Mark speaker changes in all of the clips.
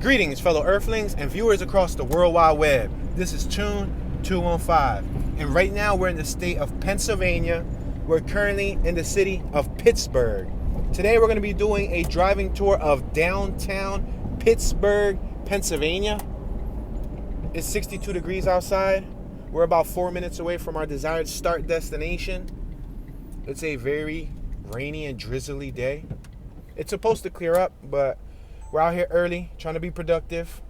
Speaker 1: Greetings, fellow Earthlings and viewers across the World Wide Web. This is Tune 215, and right now we're in the state of Pennsylvania. We're currently in the city of Pittsburgh. Today we're going to be doing a driving tour of downtown Pittsburgh, Pennsylvania. It's 62 degrees outside. We're about 4 minutes away from our desired start destination. It's a very rainy and drizzly day. It's supposed to clear up, but we're out here early, trying to be productive.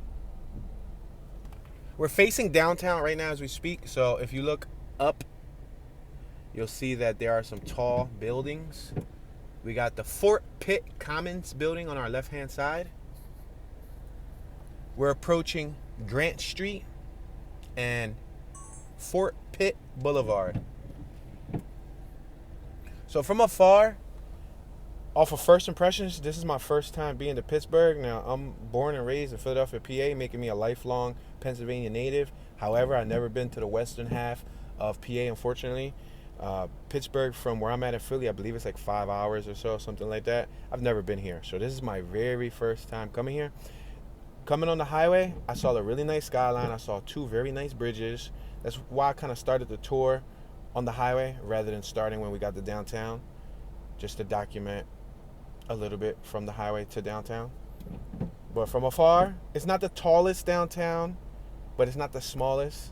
Speaker 1: We're facing downtown right now as we speak, so if you look up, you'll see that there are some tall buildings. We got the Fort Pitt Commons building on our left-hand side. We're approaching Grant Street and Fort Pitt Boulevard. So from afar, off of first impressions, this is my first time being to Pittsburgh. Now, I'm born and raised in Philadelphia, PA, making me a lifelong Pennsylvania native. However, I've never been to the western half of PA, unfortunately. Pittsburgh, from where I'm at in Philly, I believe it's like 5 hours or so, something like that. I've never been here, so this is my very first time coming here. Coming on the highway, I saw a really nice skyline. I saw two very nice bridges. That's why I kind of started the tour on the highway rather than starting when we got to downtown, just to document a little bit from the highway to downtown. But from afar, it's not the tallest downtown, but it's not the smallest.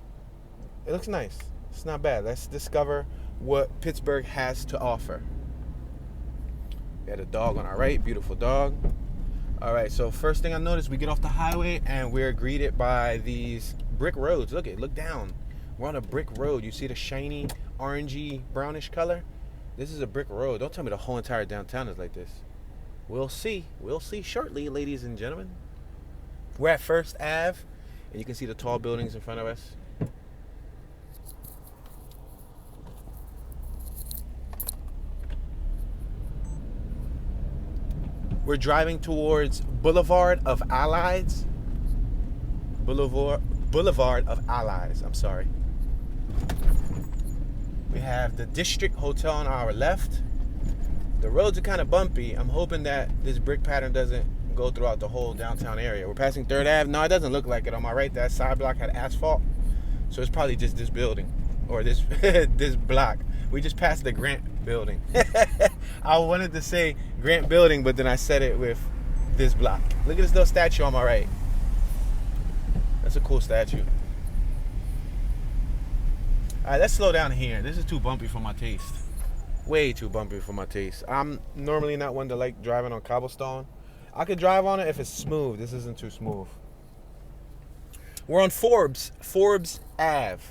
Speaker 1: It looks nice. It's not bad. Let's discover what Pittsburgh has to offer. We had a dog on our right, beautiful dog. All right, so first thing I noticed, we get off the highway and we're greeted by these brick roads. Look down. We're on a brick road. You see the shiny, orangey, brownish color? This is a brick road. Don't tell me the whole entire downtown is like this. We'll see. We'll see shortly, ladies and gentlemen. We're at First Ave, and you can see the tall buildings in front of us. We're driving towards Boulevard of Allies. Boulevard of Allies, I'm sorry. We have the District Hotel on our left. The roads are kind of bumpy. I'm hoping that this brick pattern doesn't go throughout the whole downtown area. We're passing 3rd Ave. No, it doesn't look like it. On my right, that side block had asphalt. So it's probably just this building or this this block. We just passed the Grant building. I wanted to say Grant building, but then I said it with this block. Look at this little statue on my right. That's a cool statue. All right, let's slow down here. This is too bumpy for my taste. Way too bumpy for my taste. I'm normally not one to like driving on cobblestone. I could drive on it if it's smooth. This isn't too smooth. We're on Forbes Ave.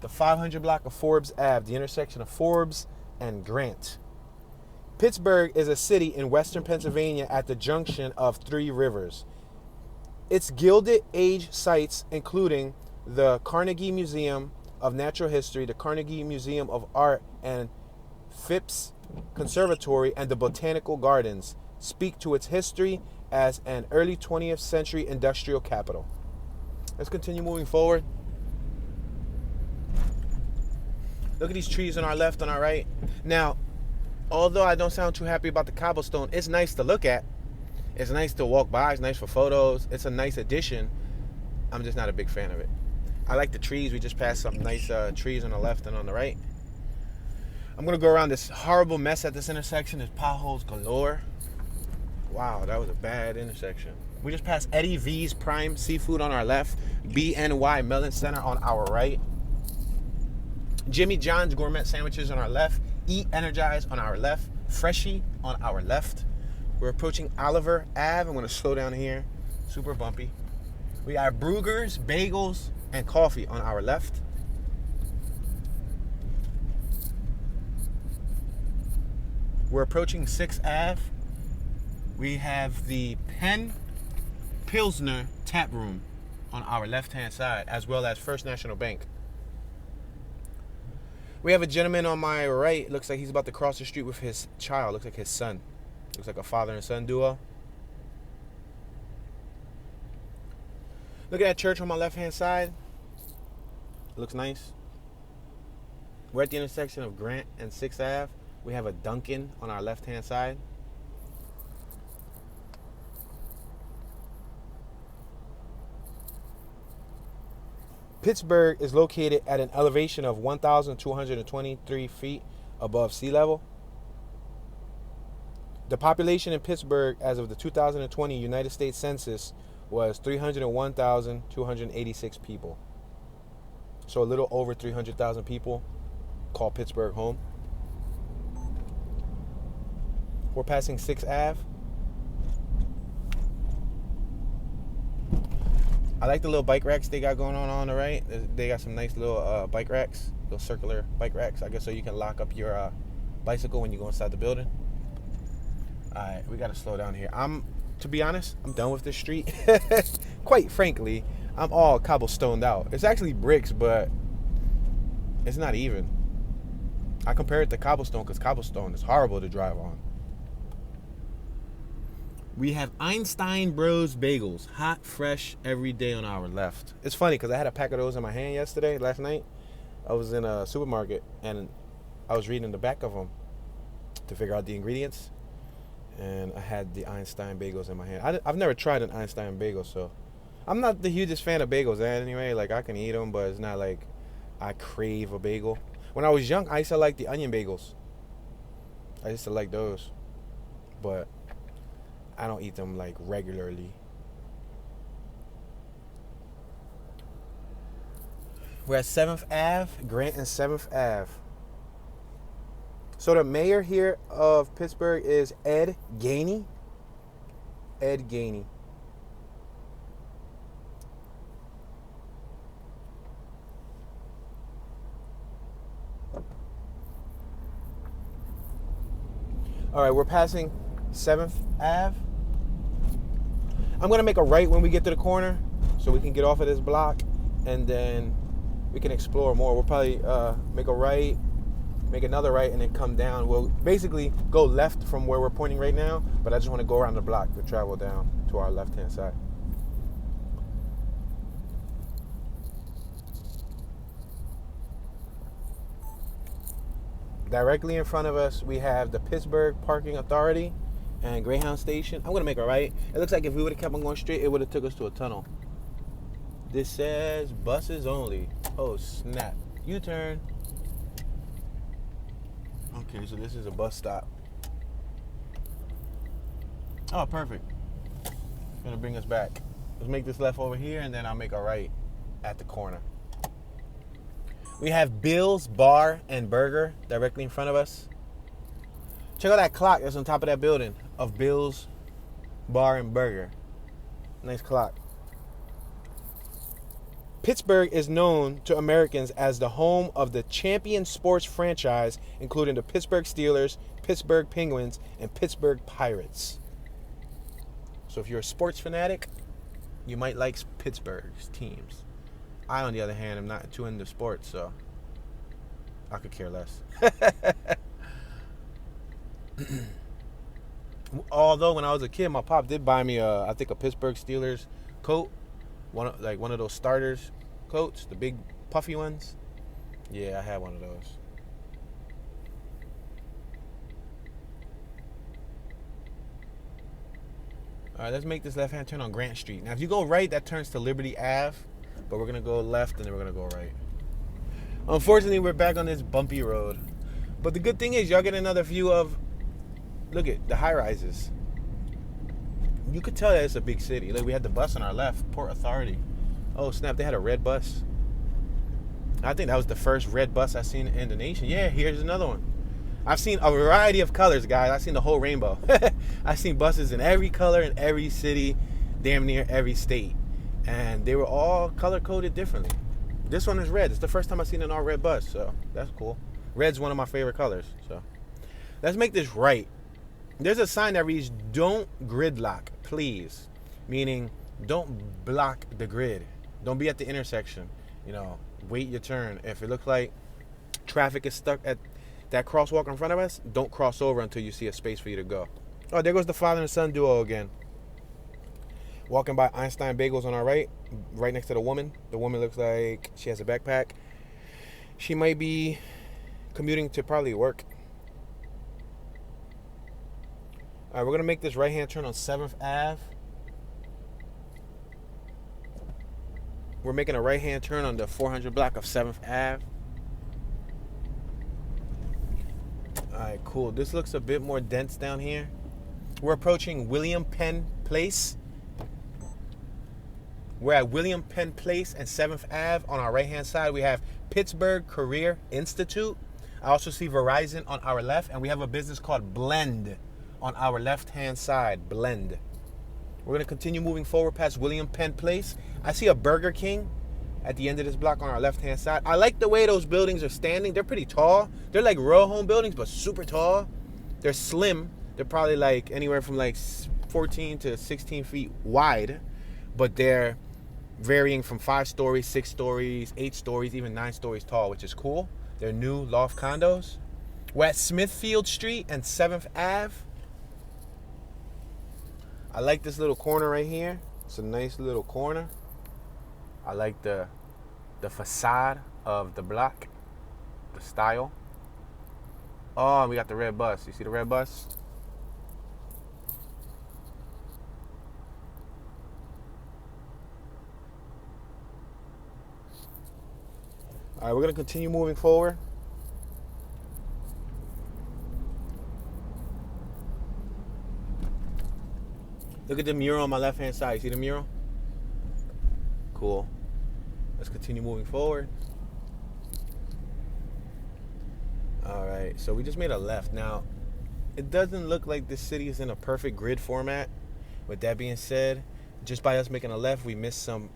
Speaker 1: The 500 block of Forbes Ave, the intersection of Forbes and Grant. Pittsburgh is a city in western Pennsylvania at the junction of 3 rivers. Its Gilded Age sites, including the Carnegie Museum of Natural History, the Carnegie Museum of Art, and Phipps Conservatory, and the Botanical Gardens, speak to its history as an early 20th century industrial capital. Let's continue moving forward. Look at these trees on our left, on our right. Now, although I don't sound too happy about the cobblestone, it's nice to look at. It's nice to walk by. It's nice for photos. It's a nice addition. I'm just not a big fan of it. I like the trees. We just passed some nice trees on the left and on the right. I'm going to go around this horrible mess at this intersection. There's potholes galore. Wow, that was a bad intersection. We just passed Eddie V's Prime Seafood on our left. BNY Melon Center on our right. Jimmy John's Gourmet Sandwiches on our left. Eat Energize on our left. Freshie on our left. We're approaching Oliver Ave. I'm going to slow down here. Super bumpy. We got Brugger's, Bagels, and Coffee on our left. We're approaching 6th Ave. We have the Penn Pilsner Tap Room on our left-hand side, as well as First National Bank. We have a gentleman on my right. Looks like he's about to cross the street with his child. Looks like his son. Looks like a father and son duo. Look at that church on my left-hand side. Looks nice. We're at the intersection of Grant and 6th Ave. We have a Dunkin' on our left-hand side. Pittsburgh is located at an elevation of 1,223 feet above sea level. The population in Pittsburgh as of the 2020 United States Census was 301,286 people. So a little over 300,000 people call Pittsburgh home. We're passing 6th Ave. I like the little bike racks they got going on the right. They got some nice little bike racks, little circular bike racks, I guess, so you can lock up your bicycle when you go inside the building. All right, we got to slow down here. To be honest, I'm done with this street. Quite frankly, I'm all cobblestoned out. It's actually bricks, but it's not even. I compare it to cobblestone because cobblestone is horrible to drive on. We have Einstein Bros Bagels, hot, fresh, every day on our left. It's funny because I had a pack of those in my hand last night. I was in a supermarket and I was reading the back of them to figure out the ingredients. And I had the Einstein Bagels in my hand. I've never tried an Einstein Bagel, so I'm not the hugest fan of bagels anyway. Like, I can eat them, but it's not like I crave a bagel. When I was young, I used to like the onion bagels. I used to like those. But I don't eat them like regularly. We're at 7th Ave, Grant and 7th Ave. So the mayor here of Pittsburgh is Ed Gainey. Ed Gainey. All right, we're passing 7th Ave. I'm going to make a right when we get to the corner so we can get off of this block and then we can explore more. We'll probably make a right, make another right, and then come down. We'll basically go left from where we're pointing right now, but I just want to go around the block to travel down to our left-hand side. Directly in front of us, we have the Pittsburgh Parking Authority and Greyhound Station. I'm going to make a right. It looks like if we would have kept on going straight, it would have took us to a tunnel. This says buses only. Oh, snap. U-turn. Okay, so this is a bus stop. Oh, perfect. It's going to bring us back. Let's make this left over here, and then I'll make a right at the corner. We have Bill's Bar and Burger directly in front of us. Check out that clock that's on top of that building of Bill's Bar and Burger. Nice clock. Pittsburgh is known to Americans as the home of the champion sports franchise, including the Pittsburgh Steelers, Pittsburgh Penguins, and Pittsburgh Pirates. So if you're a sports fanatic, you might like Pittsburgh's teams. I, on the other hand, am not too into sports, so I could care less. Although when I was a kid, my pop did buy me I think a Pittsburgh Steelers coat, one of those starters coats, the big puffy ones. Yeah, I had one of those. All right, let's make this left-hand turn on Grant Street. Now, if you go right, that turns to Liberty Ave, but we're gonna go left and then we're gonna go right. Unfortunately, we're back on this bumpy road, but the good thing is y'all get another view of. Look at the high-rises. You could tell that it's a big city. Like, we had the bus on our left, Port Authority. Oh, snap, they had a red bus. I think that was the first red bus I've seen in the nation. Yeah, here's another one. I've seen a variety of colors, guys. I've seen the whole rainbow. I've seen buses in every color in every city, damn near every state. And they were all color-coded differently. This one is red. It's the first time I've seen an all-red bus, so that's cool. Red's one of my favorite colors, so. Let's make this right. There's a sign that reads, "Don't gridlock, please." Meaning, don't block the grid. Don't be at the intersection. Wait your turn. If it looks like traffic is stuck at that crosswalk in front of us, don't cross over until you see a space for you to go. Oh, there goes the father and son duo again. Walking by Einstein Bagels on our right next to the woman. The woman looks like she has a backpack. She might be commuting to probably work. All right, we're going to make this right-hand turn on 7th Ave. We're making a right-hand turn on the 400 block of 7th Ave. Alright, cool. This looks a bit more dense down here. We're approaching William Penn Place. We're at William Penn Place and 7th Ave. On our right-hand side, we have Pittsburgh Career Institute. I also see Verizon on our left, and we have a business called Blend on our left-hand side. Blend. We're going to continue moving forward past William Penn Place. I see a Burger King at the end of this block on our left-hand side. I like the way those buildings are standing. They're pretty tall. They're like row home buildings, but super tall. They're slim. They're probably like anywhere from like 14 to 16 feet wide, but they're varying from 5 stories, 6 stories, 8 stories, even 9 stories tall, which is cool. They're new loft condos. We're at Smithfield Street and 7th Ave. I like this little corner right here. It's a nice little corner. I like the facade of the block, the style. Oh, we got the red bus. You see the red bus? All right, we're going to continue moving forward. Look at the mural on my left-hand side. You see the mural? Cool. Let's continue moving forward. All right, so we just made a left. Now, it doesn't look like this city is in a perfect grid format. With that being said, just by us making a left, we missed some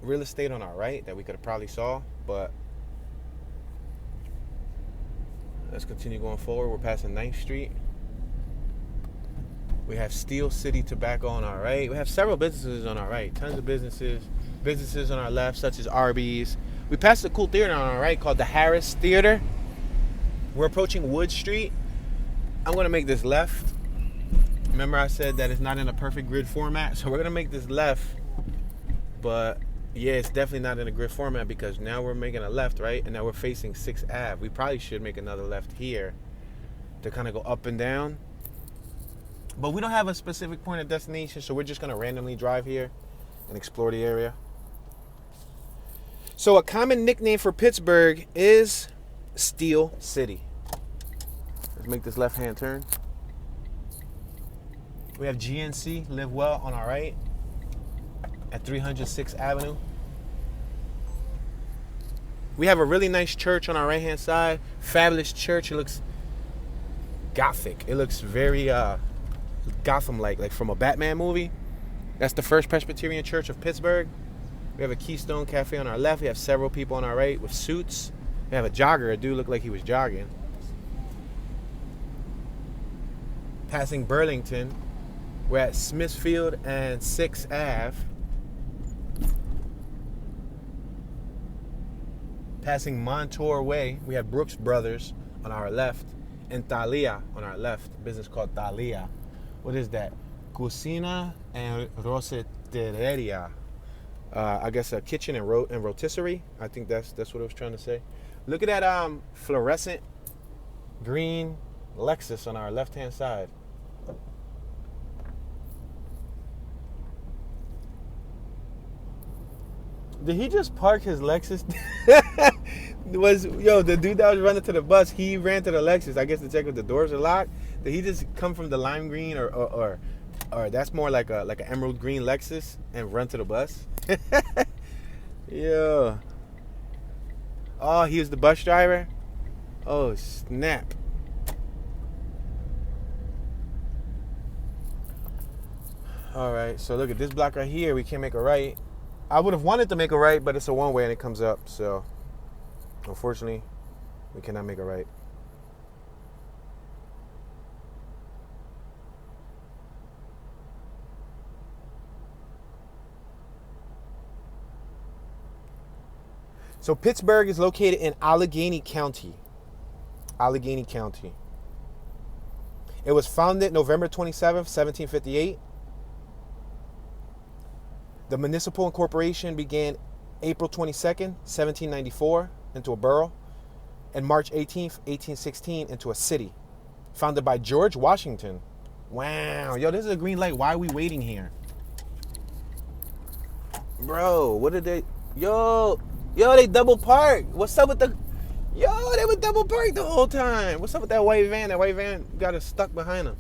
Speaker 1: real estate on our right that we could have probably saw, but let's continue going forward. We're passing 9th Street. We have Steel City Tobacco on our right. We have several businesses on our right. Tons of businesses. Businesses on our left, such as Arby's. We passed a cool theater on our right called the Harris Theater. We're approaching Wood Street. I'm going to make this left. Remember I said that it's not in a perfect grid format, so we're going to make this left. But yeah, it's definitely not in a grid format because now we're making a left, right? And now we're facing 6th Ave. We probably should make another left here to kind of go up and down. But we don't have a specific point of destination, so we're just going to randomly drive here and explore the area. So a common nickname for Pittsburgh is Steel City. Let's make this left-hand turn. We have GNC, Live Well, on our right at 306th Avenue. We have a really nice church on our right-hand side. Fabulous church. It looks gothic. It looks very Gotham-like from a Batman movie. That's the First Presbyterian Church of Pittsburgh. We have a Keystone Cafe on our left. We have several people on our right with suits. We have a jogger. A dude looked like he was jogging. Passing Burlington. We're at Smithfield and 6th Ave. Passing Montour Way. We have Brooks Brothers on our left. And Thalia on our left. A business called Thalia. What is that? Cucina and Rosetteria. I guess a kitchen and rotisserie. I think that's what I was trying to say. Look at that fluorescent green Lexus on our left-hand side. Did he just park his Lexus? The dude that was running to the bus, he ran to the Lexus, I guess, to check if the doors are locked. Did he just come from the lime green or that's more like an emerald green Lexus and run to the bus? Yeah. Oh, he was the bus driver? Oh, snap. All right, so look at this block right here. We can't make a right. I would have wanted to make a right, but it's a one-way and it comes up. So, unfortunately, we cannot make a right. So Pittsburgh is located in Allegheny County. Allegheny County. It was founded November 27th, 1758. The municipal incorporation began April 22nd, 1794, into a borough, and March 18th, 1816, into a city, founded by George Washington. Wow. Yo, this is a green light. Why are we waiting here? Bro, what did they... Yo, they double parked. What's up with the... Yo, they were double parked the whole time. What's up with that white van? That white van got us stuck behind them.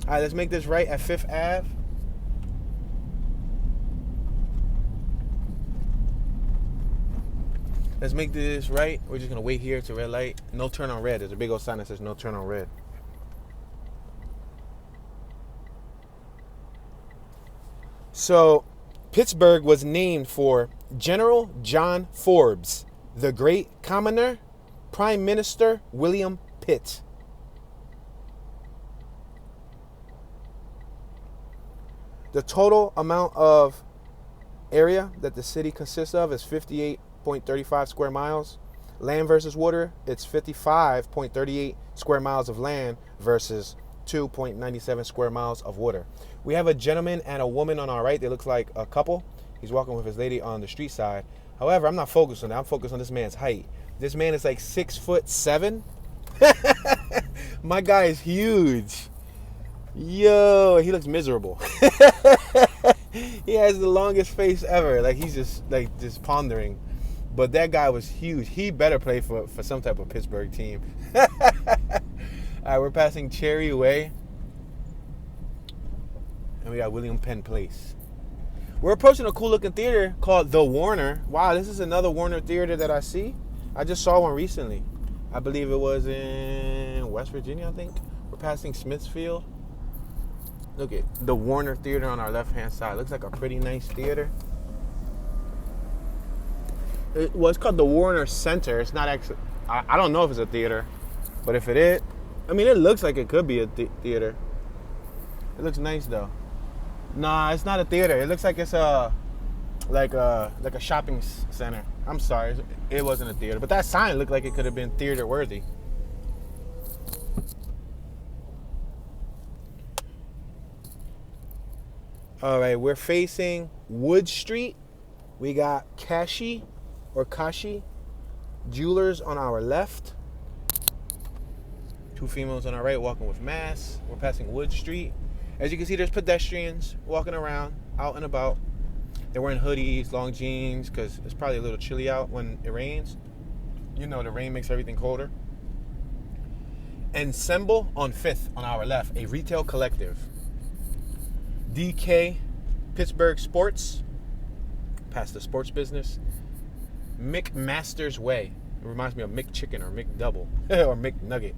Speaker 1: All right, let's make this right at 5th Ave. Let's make this right. We're just going to wait here to red light. No turn on red. There's a big old sign that says no turn on red. So, Pittsburgh was named for General John Forbes, the Great Commoner, Prime Minister William Pitt. The total amount of area that the city consists of is 58.35 square miles. Land versus water, it's 55.38 square miles of land versus 2.97 square miles of water. We have a gentleman and a woman on our right. They look like a couple. He's walking with his lady on the street side. However, I'm not focused on that. I'm focused on this man's height. This man is like 6'7". My guy is huge. Yo, he looks miserable. He has the longest face ever. Like he's just pondering. But that guy was huge. He better play for some type of Pittsburgh team. All right, we're passing Cherry Way. And we got William Penn Place. We're approaching a cool looking theater called The Warner. Wow, this is another Warner theater that I see. I just saw one recently. I believe it was in West Virginia, I think. We're passing Smithfield. Look at the Warner Theater on our left-hand side. Looks like a pretty nice theater. It's called the Warner Center. It's not actually... I don't know if it's a theater. But if it is... I mean, it looks like it could be a theater. It looks nice, though. Nah, it's not a theater. It looks like it's like a shopping center. I'm sorry. It wasn't a theater. But that sign looked like it could have been theater-worthy. All right, we're facing Wood Street. We got Kashi Jewelers on our left. Two females on our right walking with masks. We're passing Wood Street. As you can see, there's pedestrians walking around, out and about. They're wearing hoodies, long jeans, because it's probably a little chilly out when it rains. You know, the rain makes everything colder. Ensemble on 5th on our left, a retail collective. DK Pittsburgh Sports, past the sports business. McMaster's Way. It reminds me of McChicken or McDouble or McNugget.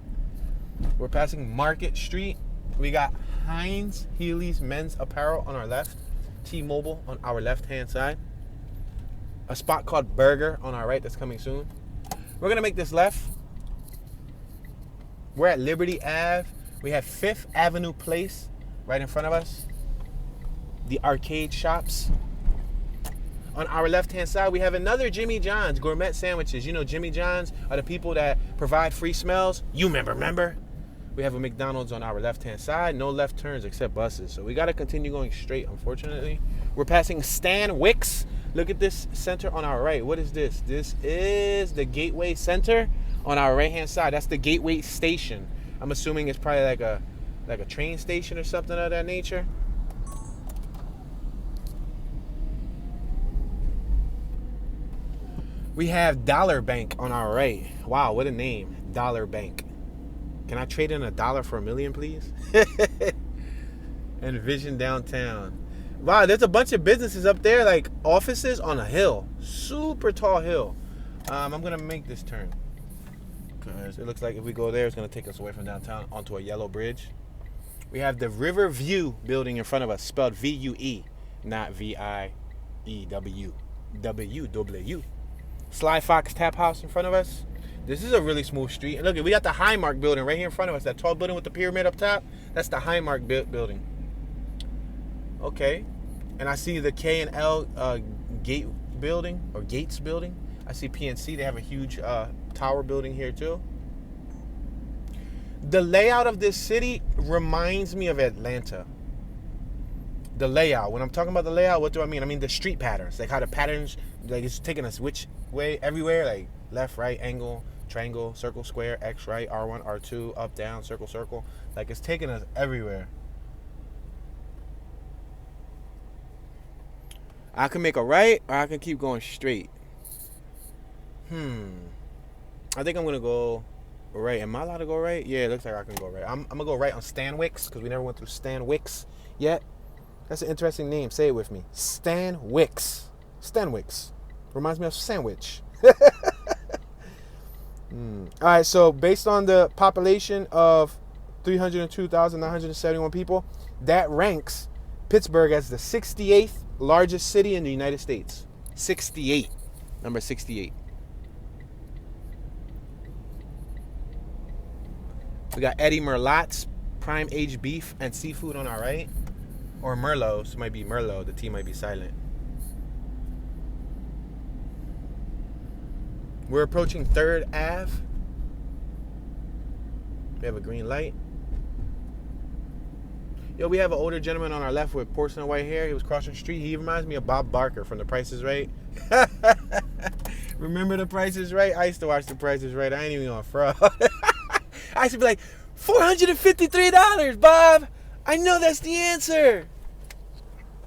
Speaker 1: We're passing Market Street. We got Heinz Healy's Men's Apparel on our left. T-Mobile on our left-hand side. A spot called Burger on our right that's coming soon. We're going to make this left. We're at Liberty Ave. We have 5th Avenue Place right in front of us. The arcade shops. On our left-hand side, we have another Jimmy John's gourmet sandwiches. You know, Jimmy John's are the people that provide free smells. You remember? We have a McDonald's on our left-hand side. No left turns except buses. So we got to continue going straight, unfortunately. We're passing Stan Wicks. Look at this center on our right. What is this? This is the Gateway Center on our right-hand side. That's the Gateway Station. I'm assuming it's probably like a train station or something of that nature. We have Dollar Bank on our right. Wow, what a name. Dollar Bank. Can I trade in $1 for $1 million, please? And Vision Downtown. Wow, there's a bunch of businesses up there, like offices on a hill. Super tall hill. I'm going to make this turn. Because it looks like if we go there, it's going to take us away from downtown onto a yellow bridge. We have the Riverview building in front of us, spelled V-U-E, not V-I-E-W. W-W. Sly Fox Tap House in front of us. This is a really smooth street. And look, we got the Highmark building right here in front of us. That tall building with the pyramid up top. That's the Highmark building. Okay. And I see the K and L gate building or Gates building. I see PNC. They have a huge tower building here too. The layout of this city reminds me of Atlanta. The layout. When I'm talking about the layout, what do I mean? I mean the street patterns. Like how the patterns, like it's taking us which way everywhere, like left, right, angle, triangle, circle, square, X, right, R1, R2, up, down, circle, circle. Like it's taking us everywhere. I can make a right or I can keep going straight. I think I'm gonna go right. Am I allowed to go right? Yeah, it looks like I can go right. I'm gonna go right on Stanwix because we never went through Stanwix yet. That's an interesting name. Say it with me. Stanwix. Stanwix. Reminds me of sandwich. All right, so based on the population of 302,971 people, that ranks Pittsburgh as the 68th largest city in the United States. 68. Number 68. We got Eddie Merlot's prime aged beef and seafood on our right. Or Merlot's. It might be Merlot. The T might be silent. We're approaching 3rd Ave. We have a green light. Yo, we have an older gentleman on our left with porcelain white hair. He was crossing the street. He reminds me of Bob Barker from The Price is Right. Remember The Price is Right? I used to watch The Price is Right. I ain't even on fraud. I used to be like, $453, Bob. I know that's the answer.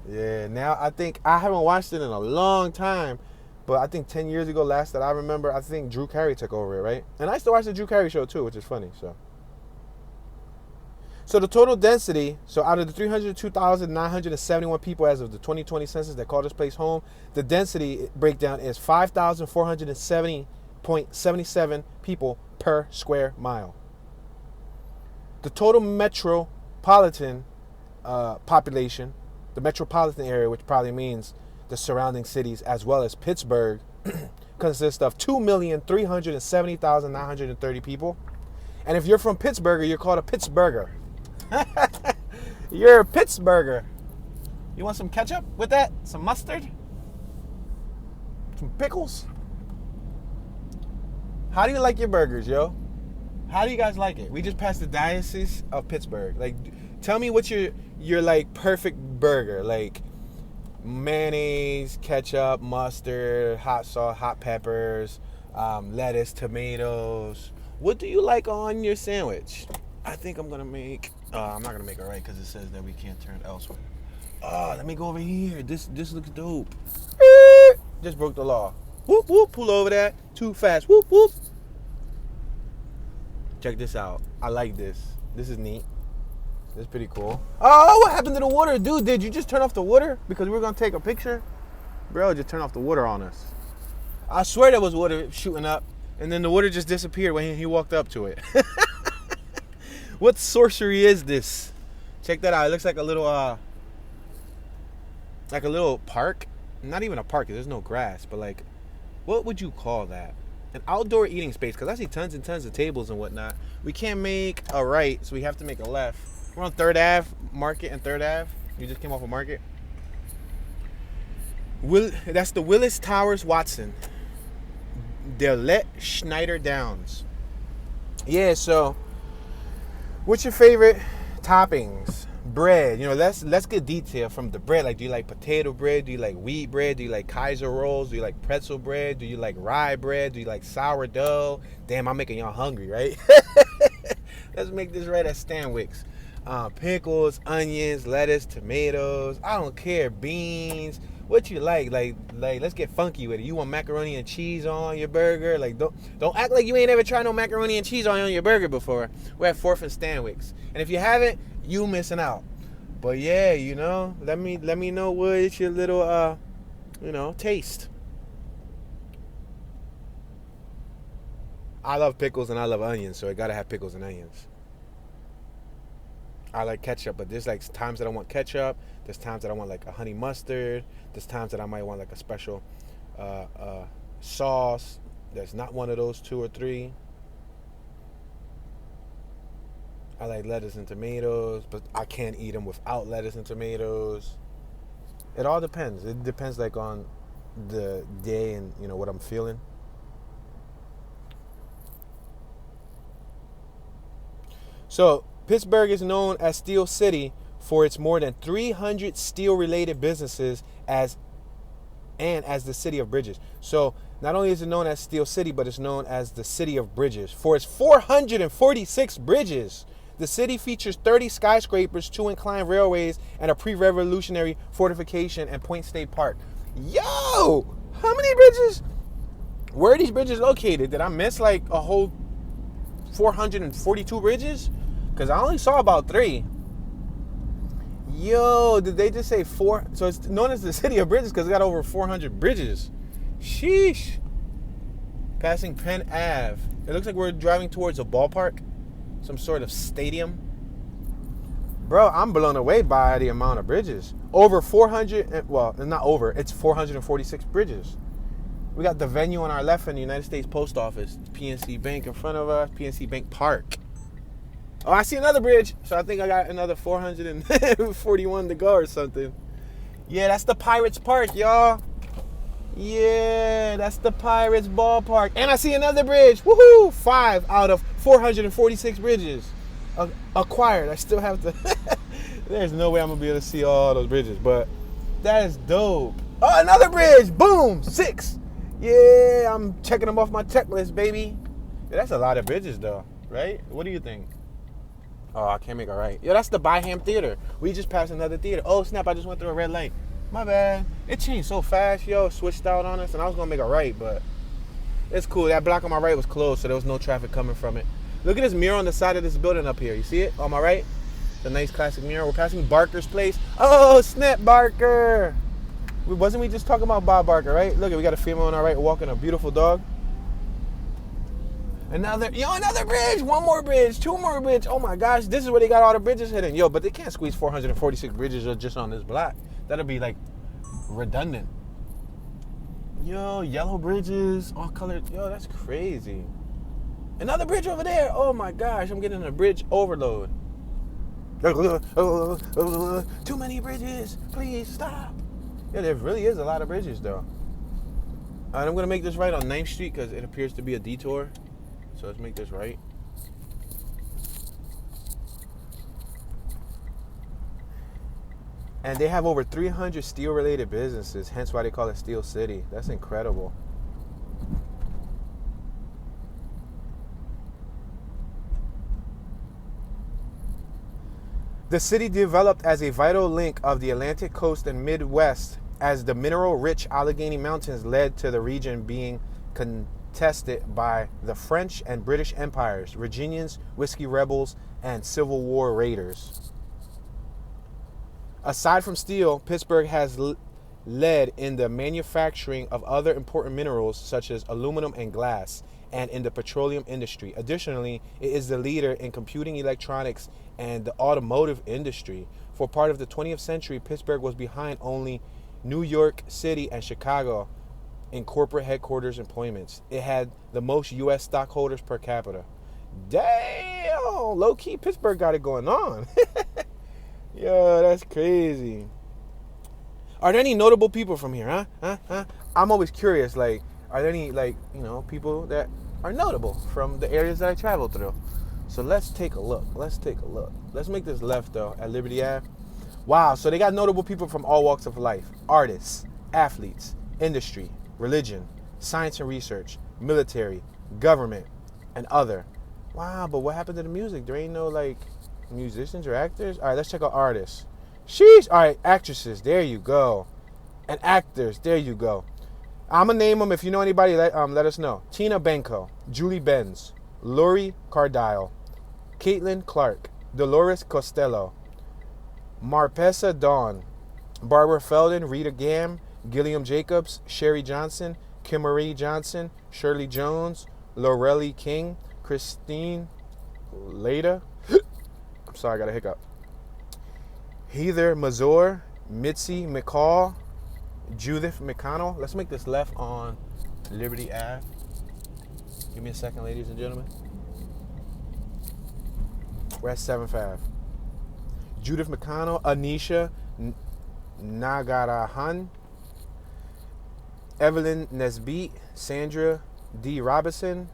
Speaker 1: Yeah, now I think I haven't watched it in a long time. But I think 10 years ago, last that I remember, I think Drew Carey took over it, right? And I used to watch the Drew Carey show too, which is funny. So the total density, so out of the 302,971 people as of the 2020 census that called this place home, the density breakdown is 5,470.77 people per square mile. The total metropolitan population, the metropolitan area, which probably means the surrounding cities as well as Pittsburgh, consists of 2,370,930 people. And if you're from Pittsburgh, you're called a Pittsburgher. You're a Pittsburgher. You want some ketchup with that? Some mustard? Some pickles? How do you like your burgers, yo? How do you guys like it? We just passed the Diocese of Pittsburgh. Like, tell me what's your like perfect burger. Like mayonnaise, ketchup, mustard, hot sauce, hot peppers, lettuce, tomatoes. What do you like on your sandwich? I think I'm gonna make. I'm not gonna make it right because it says that we can't turn elsewhere. Let me go over here. This looks dope. Just broke the law. Whoop whoop. Pull over that. Too fast. Whoop whoop. Check this out. I like this. This is neat. This is pretty cool. Oh, what happened to the water? Dude, did you just turn off the water? Because we were going to take a picture? Bro, just turn off the water on us. I swear there was water shooting up. And then the water just disappeared when he walked up to it. What sorcery is this? Check that out. It looks like a little park. Not even a park. There's no grass. But like, what would you call that? An outdoor eating space. Because I see tons and tons of tables and whatnot. We can't make a right, so we have to make a left. We're on 3rd Ave, Market and 3rd Ave. You just came off of Market. That's the Willis Towers Watson. Delet Schneider Downs. Yeah, so what's your favorite toppings? Bread. You know, let's get detail from the bread. Like, do you like potato bread? Do you like wheat bread? Do you like Kaiser rolls? Do you like pretzel bread? Do you like rye bread? Do you like sourdough? Damn, I'm making y'all hungry, right? Let's make this right at Stanwix. Pickles, onions, lettuce, tomatoes. I don't care. Beans. What you like? Like, let's get funky with it. You want macaroni and cheese on your burger? Like, don't act like you ain't ever tried no macaroni and cheese on your burger before. We're at 4th and Stanwix, and if you haven't, you missing out. But yeah, you know, let me know what's your little taste. I love pickles and I love onions, so I gotta have pickles and onions. I like ketchup, but there's like times that I want ketchup. There's times that I want like a honey mustard. There's times that I might want like a special sauce. There's not one of those 2 or 3. I like lettuce and tomatoes, but I can't eat them without lettuce and tomatoes. It all depends. It depends like on the day and what I'm feeling. So Pittsburgh is known as Steel City for its more than 300 steel-related businesses as the city of bridges. So not only is it known as Steel City, but it's known as the city of bridges for its 446 bridges. The city features 30 skyscrapers, 2 inclined railways, and a pre-revolutionary fortification and Point State Park. Yo, how many bridges? Where are these bridges located? Did I miss like a whole 442 bridges? Because I only saw about 3. Yo, did they just say 4? So it's known as the city of bridges because it got over 400 bridges. Sheesh. Passing Penn Ave. It looks like we're driving towards a ballpark. Some sort of stadium. Bro, I'm blown away by the amount of bridges. Over 400, well, not over, it's 446 bridges. We got the venue on our left in the United States Post Office. PNC Bank in front of us, PNC Bank Park. Oh, I see another bridge. So I think I got another 441 to go or something. Yeah, that's the Pirates Park, y'all. Yeah, that's the Pirates Ballpark. And I see another bridge. Woohoo! 5 out of 446 bridges acquired. I still have to. There's no way I'm going to be able to see all those bridges. But that is dope. Oh, another bridge. Boom. 6. Yeah, I'm checking them off my checklist, baby. Yeah, that's a lot of bridges, though. Right? What do you think? Oh, I can't make a right. Yeah, that's the Byham Theater. We just passed another theater. Oh, snap. I just went through a red light. My bad. It changed so fast, yo. Switched out on us, and I was going to make a right, but it's cool. That block on my right was closed, so there was no traffic coming from it. Look at this mural on the side of this building up here. You see it on my right? It's a nice classic mural. We're passing Barker's place. Oh, snap, Barker. Wasn't we just talking about Bob Barker, right? Look, we got a female on our right walking a beautiful dog. Another bridge. 1 more bridge. 2 more bridge. Oh, my gosh. This is where they got all the bridges hidden. Yo, but they can't squeeze 446 bridges just on this block. That'll be, like, redundant. Yo, yellow bridges, all colored. Yo, that's crazy. Another bridge over there. Oh, my gosh. I'm getting a bridge overload. Too many bridges. Please stop. Yeah, there really is a lot of bridges, though. All right, I'm going to make this right on 9th Street because it appears to be a detour. So let's make this right. And they have over 300 steel-related businesses, hence why they call it Steel City. That's incredible. The city developed as a vital link of the Atlantic coast and Midwest as the mineral-rich Allegheny Mountains led to the region being contested by the French and British empires, Virginians, whiskey rebels, and Civil War raiders. Aside from steel, Pittsburgh has led in the manufacturing of other important minerals such as aluminum and glass, and in the petroleum industry. Additionally, it is the leader in computing, electronics, and the automotive industry. For part of the 20th century, Pittsburgh was behind only New York City and Chicago in corporate headquarters employments. It had the most U.S. stockholders per capita. Damn, low-key, Pittsburgh got it going on. Yo, that's crazy. Are there any notable people from here, huh? I'm always curious, like, are there any, like, people that are notable from the areas that I travel through? So let's take a look. Let's make this left, though, at Liberty Ave. Wow, so they got notable people from all walks of life. Artists, athletes, industry, religion, science and research, military, government, and other. Wow, but what happened to the music? There ain't no, like, musicians or actors? All right, let's check out artists. Sheesh. All right, actresses. There you go. And actors. There you go. I'm going to name them. If you know anybody, let us know. Tina Benko, Julie Benz, Lori Cardile, Caitlin Clark, Dolores Costello, Marpessa Dawn, Barbara Feldon, Rita Gam, Gilliam Jacobs, Sherry Johnson, Kimmery Johnson, Shirley Jones, Lorelei King, Christine Leda. I'm sorry, I got a hiccup. Heather Mazur, Mitzi McCall, Judith McConnell. Let's make this left on Liberty Ave. Give me a second, ladies and gentlemen. We're at 7th Ave. Judith McConnell, Anisha Nagarahan, Evelyn Nesbitt, Sandra D. Robinson,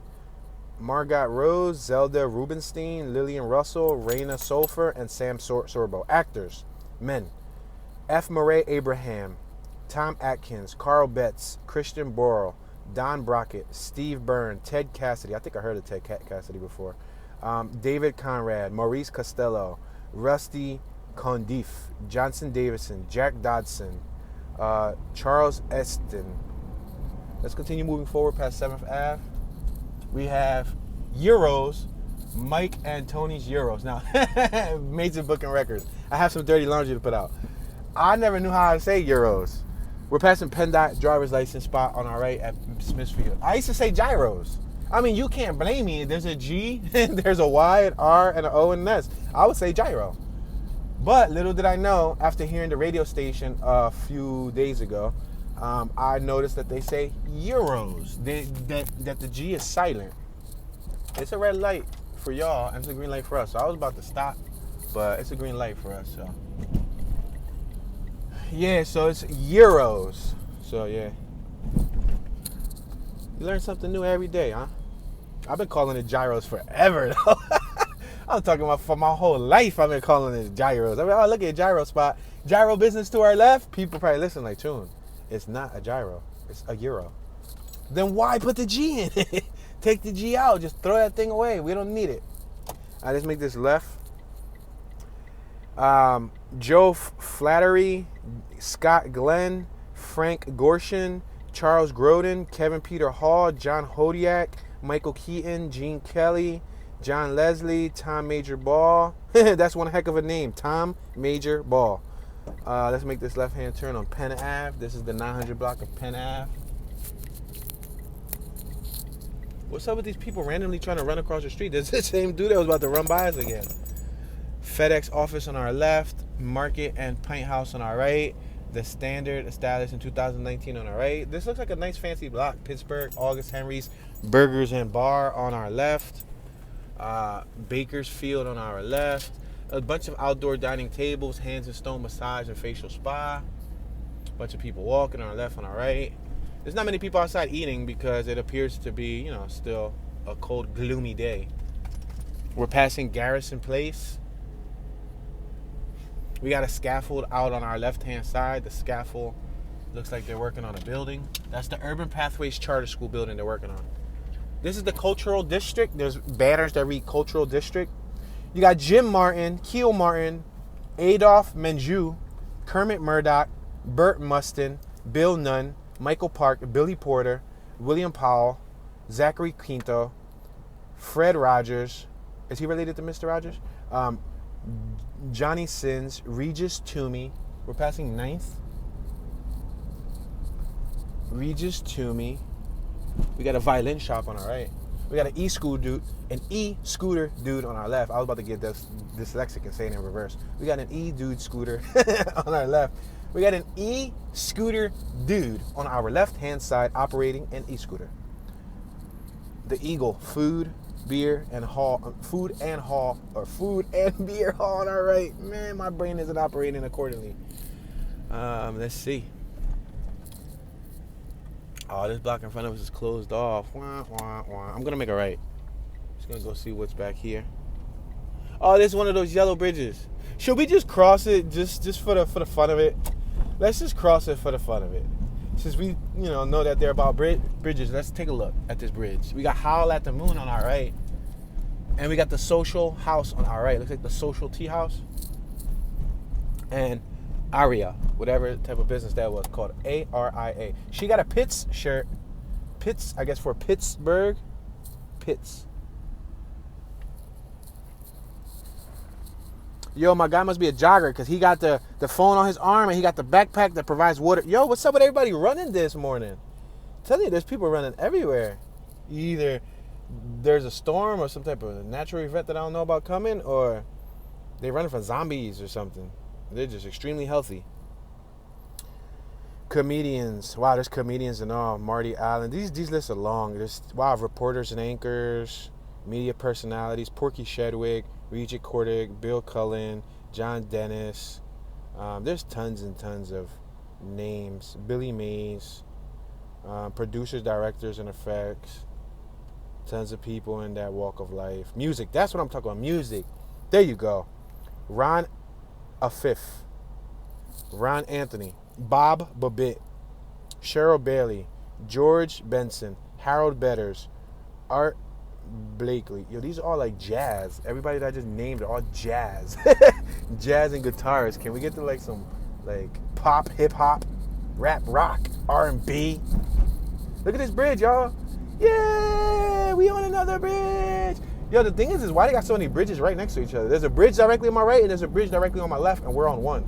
Speaker 1: Margot Rose, Zelda Rubinstein, Lillian Russell, Raina Solfer, and Sam Sorbo. Actors, men. F. Murray Abraham, Tom Atkins, Carl Betts, Christian Borle, Don Brockett, Steve Byrne, Ted Cassidy. I think I heard of Ted Cassidy before. David Conrad, Maurice Costello, Rusty Condiff, Johnson Davison, Jack Dodson, Charles Eston. Let's continue moving forward past 7th Ave. We have Euros, Mike and Tony's Euros. Now, major booking records. I have some dirty laundry to put out. I never knew how to say Euros. We're passing PennDOT driver's license spot on our right at Smithfield. I used to say gyros. I mean, you can't blame me. There's a G, there's a Y, an R, and an O, and an S. I would say gyro. But little did I know, after hearing the radio station a few days ago, I noticed that they say Euros, that the G is silent. It's a red light for y'all, and it's a green light for us. So I was about to stop, but it's a green light for us. So yeah, so it's Euros. So yeah, you learn something new every day, huh? I've been calling it gyros forever, though. I'm talking about for my whole life. I've been calling it gyros. I mean, oh, look at gyro spot, gyro business to our left. People probably listen like, tune. It's not a gyro. It's a euro. Then why put the G in it? Take the G out. Just throw that thing away. We don't need it. I just make this left. Joe Flattery, Scott Glenn, Frank Gorshin, Charles Grodin, Kevin Peter Hall, John Hodiak, Michael Keaton, Gene Kelly, John Leslie, Tom Major Ball. That's one heck of a name. Tom Major Ball. Let's make this left-hand turn on Penn Ave. This is the 900 block of Penn Ave. What's up with these people randomly trying to run across the street? There's the same dude that was about to run by us again. FedEx office on our left. Market and Pint House on our right. The Standard, established in 2019, on our right. This looks like a nice fancy block. Pittsburgh, August Henry's Burgers and Bar on our left. Bakersfield on our left. A bunch of outdoor dining tables, Hands and Stone Massage and Facial Spa. A bunch of people walking on our left, on our right. There's not many people outside eating because it appears to be, still a cold, gloomy day. We're passing Garrison Place. We got a scaffold out on our left-hand side. The scaffold looks like they're working on a building. That's the Urban Pathways Charter School building they're working on. This is the Cultural District. There's banners that read Cultural District. You got Jim Martin, Keel Martin, Adolph Menjou, Kermit Murdoch, Burt Mustin, Bill Nunn, Michael Park, Billy Porter, William Powell, Zachary Quinto, Fred Rogers. Is he related to Mr. Rogers? Johnny Sins, Regis Toomey. We're passing 9th. Regis Toomey. We got a violin shop on our right. We got an e-scooter dude on our left. I was about to get dyslexic and say it in reverse. We got an e-dude scooter on our left. We got an e-scooter dude on our left-hand side operating an e-scooter. The Eagle, food and beer hall on our right. Man, my brain isn't operating accordingly. Let's see. Oh, this block in front of us is closed off. Wah, wah, wah. I'm going to make a right. Just going to go see what's back here. Oh, this is one of those yellow bridges. Should we just cross it just for the fun of it? Let's just cross it for the fun of it. Since we, know that they're about bridges, let's take a look at this bridge. We got Howl at the Moon on our right. And we got the Social House on our right. Looks like the Social Tea House. And Aria, whatever type of business that was, called A-R-I-A. She got a Pitts shirt. Pitts, I guess for Pittsburgh. Pitts. Yo, my guy must be a jogger because he got the phone on his arm and he got the backpack that provides water. Yo, what's up with everybody running this morning? I'm telling you, there's people running everywhere. Either there's a storm or some type of natural event that I don't know about coming, or they're running from zombies or something. They're just extremely healthy. Comedians. Wow, there's comedians and all. Marty Allen. These lists are long. There's, reporters and anchors, media personalities, Porky Shedwick, Regis Kordig, Bill Cullen, John Dennis. There's tons and tons of names. Billy Mays. Producers, directors, and effects. Tons of people in that walk of life. Music. That's what I'm talking about. Music. There you go. Ron a fifth. Ron Anthony, Bob Babbitt, Cheryl Bailey, George Benson, Harold Betters, Art Blakely. Yo, these are all like jazz. Everybody that I just named are all jazz. Jazz and guitarists. Can we get to like some like pop, hip hop? rap, rock, R&B. Look at this bridge, y'all. Yeah, we on another bridge. Yo, the thing is why they got so many bridges right next to each other. There's a bridge directly on my right and there's a bridge directly on my left, and we're on one.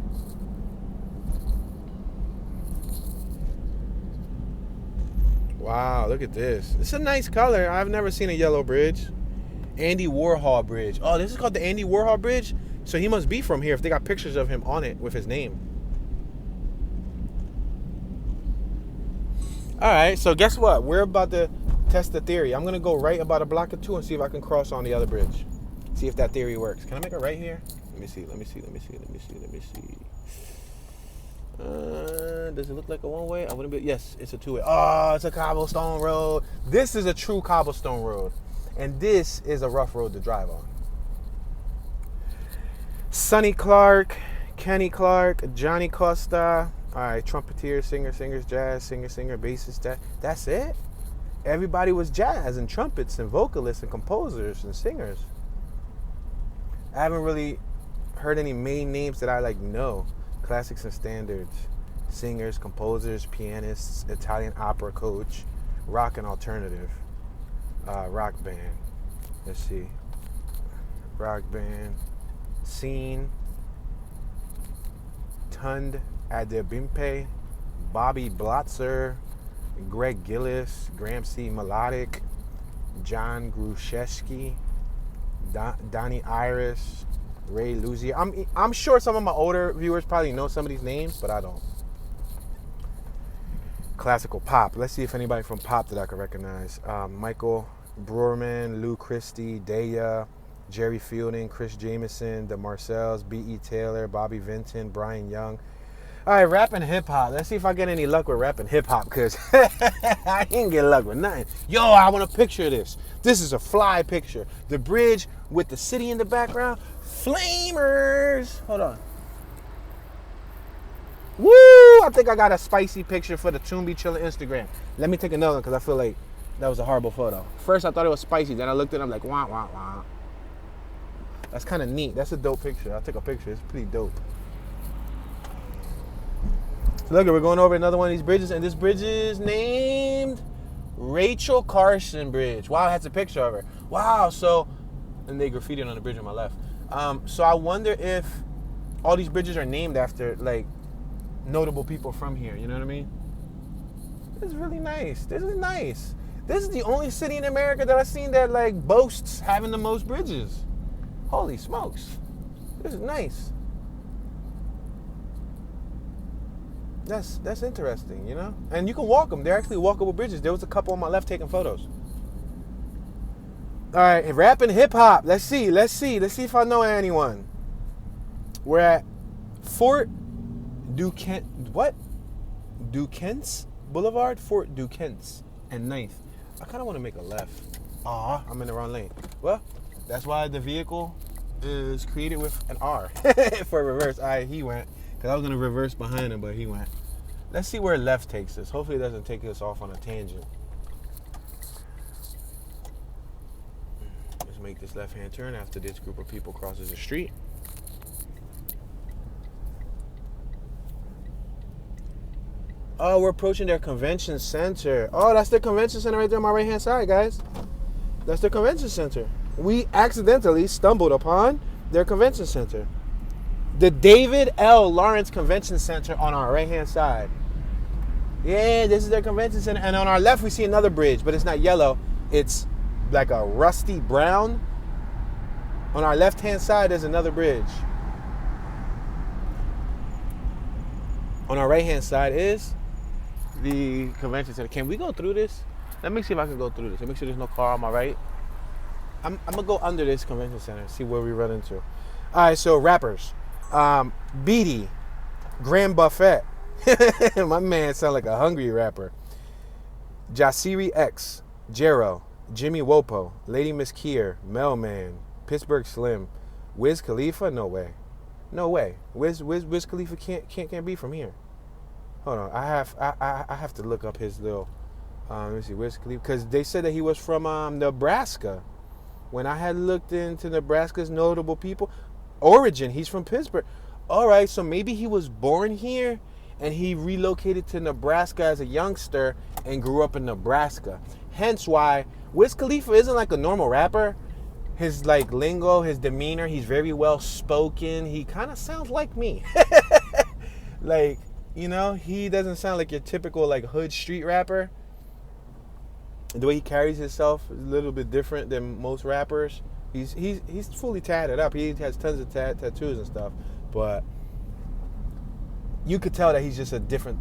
Speaker 1: Wow, look at this. It's a nice color. I've never seen a yellow bridge. Andy Warhol Bridge. Oh, this is called the Andy Warhol Bridge? So he must be from here if they got pictures of him on it with his name. All right, so guess what? We're about to test the theory. I'm going to go right about a block or two and see if I can cross on the other bridge. See if that theory works. Can I make a right here? Let me see. Does it look like a one-way? I wouldn't be. Yes, it's a two-way. Oh, it's a cobblestone road. This is a true cobblestone road. And this is a rough road to drive on. Sonny Clark, Kenny Clark, Johnny Costa. All right, trumpeter, singers, jazz, singer, bassist. That's it? Everybody was jazz and trumpets and vocalists and composers and singers. I haven't really heard any main names that I know. Classics and standards. Singers, composers, pianists, Italian opera coach, rock and alternative. Rock band. Let's see. Rock band. Scene. Tund Adebimpe. Bobby Blotzer. Greg Gillis. Graham C. Melodic. John Gruszewski. Donnie Iris. Ray Luzier. I'm sure some of my older viewers probably know some of these names, but I don't. Classical pop. Let's see if anybody from pop that I can recognize. Michael Brewerman, Lou Christie, Daya, Jerry Fielding, Chris Jameson, the Marcells, B.E. Taylor, Bobby Vinton, Brian Young. All right, rap and hip hop. Let's see if I get any luck with rap and hip hop, because I didn't get luck with nothing. Yo, I want to picture this. This is a fly picture. The bridge with the city in the background. Flamers. Hold on. Woo! I think I got a spicy picture for the Toomby Chillin' Instagram. Let me take another one because I feel like that was a horrible photo. First I thought it was spicy. Then I looked at it. I'm like, wah, wah, wah. That's kind of neat. That's a dope picture. I'll take a picture. It's pretty dope. So look, we're going over another one of these bridges. And this bridge is named Rachel Carson Bridge. Wow, it has a picture of her. Wow, so... And they graffitied on the bridge on my left. So I wonder if all these bridges are named after, notable people from here. You know what I mean? This is really nice. This is nice. This is the only city in America that I've seen that, boasts having the most bridges. Holy smokes. This is nice. That's interesting, you know? And you can walk them. They're actually walkable bridges. There was a couple on my left taking photos. All right, rap and hip hop. Let's see if I know anyone. We're at Fort Duquesne. What? Duquesne Boulevard, Fort Duquesne and 9th. I kind of want to make a left. I'm in the wrong lane. Well, that's why the vehicle is created with an R for reverse. He went, because I was gonna reverse behind him, but he went. Let's see where left takes us. Hopefully, it doesn't take us off on a tangent. Make this left-hand turn after this group of people crosses the street. Oh, we're approaching their convention center. Oh, that's the convention center right there on my right-hand side, guys. That's the convention center. We accidentally stumbled upon their convention center. The David L. Lawrence Convention Center on our right-hand side. Yeah, this is their convention center. And on our left, we see another bridge, but it's not yellow. It's like a rusty brown. On our left-hand side, there's another bridge. On our right-hand side is the convention center. Can we go through this? Let me see if I can go through this. Let me make sure there's no car on my right. I'm going to go under this convention center, see where we run into. All right, so rappers. Beatty, Grand Buffett. My man sound like a hungry rapper. Jasiri X, Jero, Jimmy Wopo, Lady Miss Kier, Melman, Pittsburgh Slim, Wiz Khalifa. No way. Wiz Khalifa can't be from here. Hold on, I have to look up his little. Let me see, Wiz Khalifa, because they said that he was from Nebraska. When I had looked into Nebraska's notable people, origin, he's from Pittsburgh. All right, so maybe he was born here and he relocated to Nebraska as a youngster and grew up in Nebraska. Hence why Wiz Khalifa isn't like a normal rapper. His like lingo, his demeanor, he's very well spoken. He kind of sounds like me. Like, you know, he doesn't sound like your typical like hood street rapper. The way he carries himself is a little bit different than most rappers. He's fully tatted up. He has tons of tattoos and stuff, but you could tell that he's just a different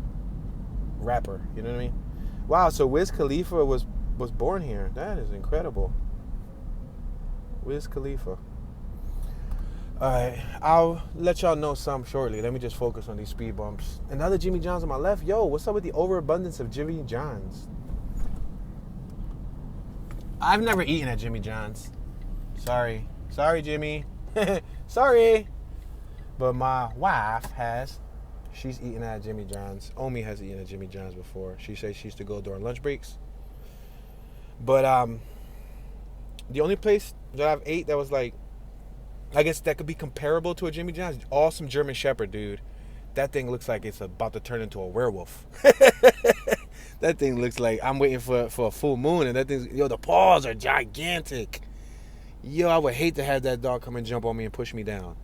Speaker 1: rapper. You know what I mean? Wow. So Wiz Khalifa was born here. That is incredible. Wiz Khalifa. All right, I'll let y'all know some shortly. Let me just focus on these speed bumps. Another Jimmy John's on my left. Yo, what's up with the overabundance of Jimmy John's? I've never eaten at Jimmy John's. Sorry, Jimmy. Sorry. But my wife has. She's eaten at Jimmy John's. Omi has eaten at Jimmy John's before. She says she used to go during lunch breaks. But the only place that I've ate that was like, I guess that could be comparable to a Jimmy John's, awesome German Shepherd, dude. That thing looks like it's about to turn into a werewolf. That thing looks like I'm waiting for a full moon, and that thing's, yo, the paws are gigantic. Yo, I would hate to have that dog come and jump on me and push me down.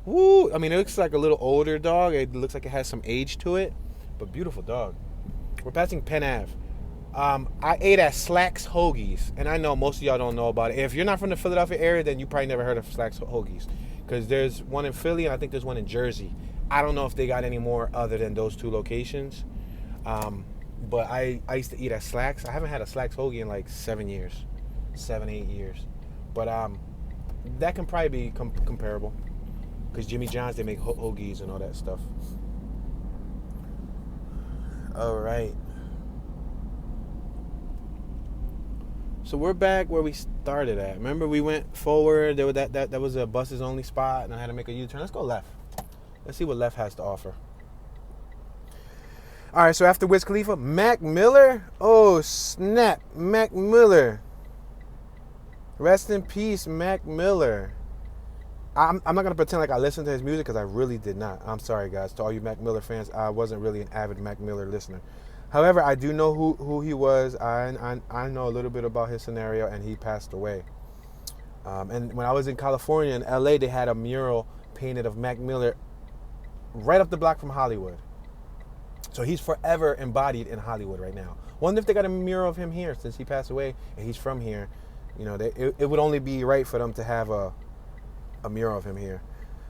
Speaker 1: Woo! I mean, it looks like a little older dog. It looks like it has some age to it, but beautiful dog. We're passing Penn Ave. I ate at Slack's Hoagies, and I know most of y'all don't know about it. If you're not from the Philadelphia area, then you probably never heard of Slack's Hoagies, because there's one in Philly, and I think there's one in Jersey. I don't know if they got any more other than those two locations. But I used to eat at Slack's. I haven't had a Slack's Hoagie in like 7 years, 8 years. But that can probably be comparable, because Jimmy John's, they make hoagies and all that stuff. All right. So we're back where we started at. Remember, we went forward. There was that was a buses only spot, and I had to make a U-turn. Let's go left. Let's see what left has to offer. All right, so after Wiz Khalifa, Mac Miller. Oh, snap. Mac Miller. Rest in peace, Mac Miller. I'm not going to pretend like I listened to his music, because I really did not. I'm sorry, guys. To all you Mac Miller fans, I wasn't really an avid Mac Miller listener. However, I do know who he was. I know a little bit about his scenario, and he passed away. And when I was in California, in LA, they had a mural painted of Mac Miller right up the block from Hollywood. So he's forever embodied in Hollywood right now. Wonder if they got a mural of him here, since he passed away and he's from here. You know, it would only be right for them to have a mural of him here.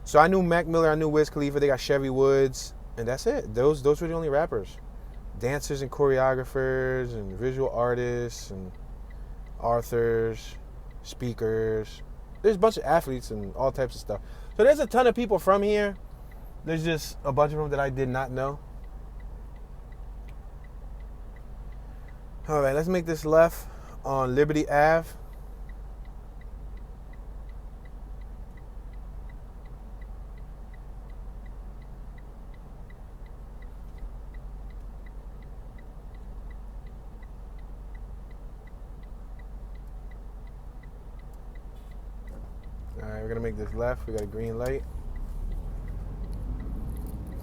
Speaker 1: So I knew Mac Miller, I knew Wiz Khalifa. They got Chevy Woods, and that's it. Those were the only rappers. Dancers and choreographers and visual artists and authors, speakers. There's a bunch of athletes and all types of stuff. So there's a ton of people from here. There's just a bunch of them that I did not know. All right, let's make this left on Liberty Ave. All right, we're gonna make this left. We got a green light.